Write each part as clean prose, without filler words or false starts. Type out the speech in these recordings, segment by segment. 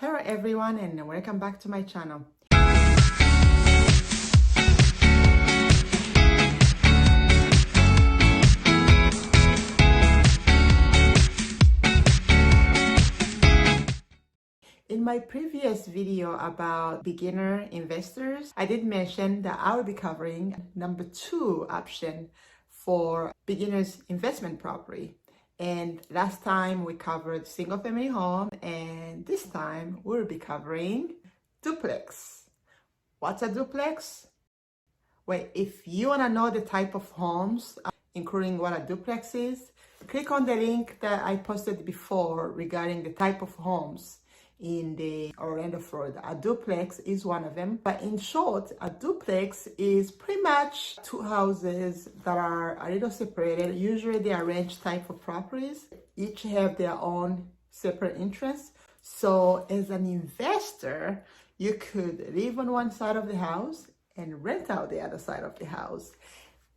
Hello everyone and welcome back to my channel. In my previous video about beginner investors, I did mention that I will be covering number 2 option for beginners investment property. And last time we covered single family home, and this time we'll be covering duplex. What's a duplex? Well, if you want to know the type of homes, including what a duplex is, click on the link that I posted before regarding the type of homes in the Orlando, Florida. A duplex is one of them. But in short, a duplex is pretty much two houses that are a little separated. Usually they are ranch type of properties. Each have their own separate interests. So as an investor, you could live on one side of the house and rent out the other side of the house.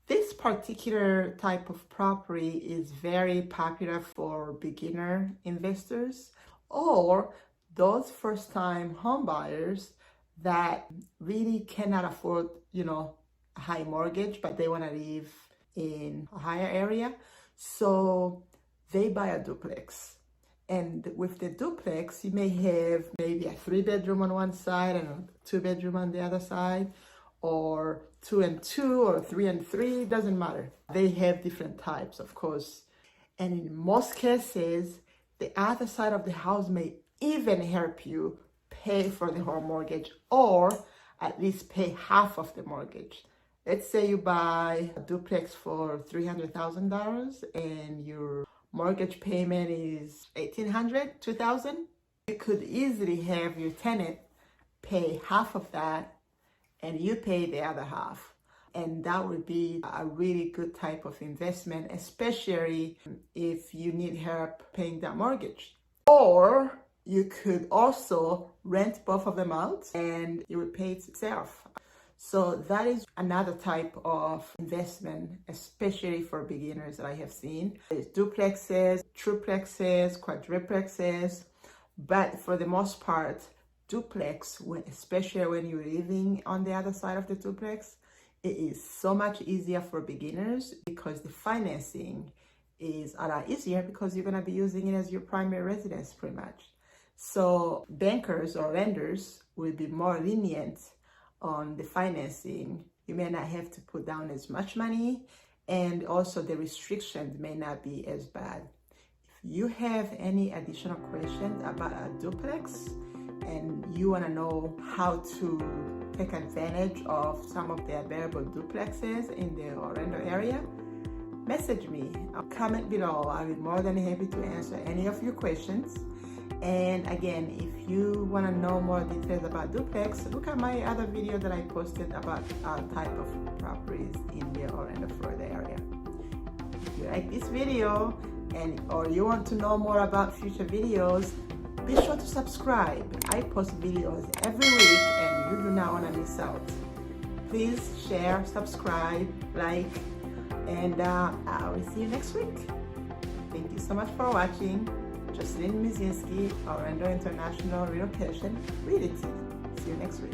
This particular type of property is very popular for beginner investors or those first-time home buyers that really cannot afford, a high mortgage, but they want to live in a higher area. So they buy a duplex. And with the duplex, you may have maybe a 3-bedroom on one side and a 2-bedroom on the other side, or 2 and 2 or 3 and 3, doesn't matter. They have different types, of course. And in most cases, the other side of the house may even help you pay for the home mortgage or at least pay half of the mortgage. Let's say you buy a duplex for $300,000 and your mortgage payment is $1,800, $2,000. You could easily have your tenant pay half of that and you pay the other half. And that would be a really good type of investment, especially if you need help paying that mortgage. Or you could also rent both of them out and it would pay itself. So that is another type of investment, especially for beginners that I have seen. There's duplexes, triplexes, quadruplexes, but for the most part, duplex, especially when you're living on the other side of the duplex, it is so much easier for beginners because the financing is a lot easier because you're going to be using it as your primary residence pretty much. So bankers or lenders will be more lenient on the financing. You may not have to put down as much money, and also the restrictions may not be as bad. If you have any additional questions about a duplex and you want to know how to take advantage of some of the available duplexes in the Orlando area, message me or comment below. I'll be more than happy to answer any of your questions. And again, if you want to know more details about duplex, look at my other video that I posted about type of properties in the Orlando, Florida area. If you like this video or you want to know more about future videos, be sure to subscribe. I post videos every week and you do not want to miss out. Please share, subscribe, like, and I will see you next week. Thank you so much for watching. Jocelyn Mizinski, Orlando International Relocation Realty. See you next week.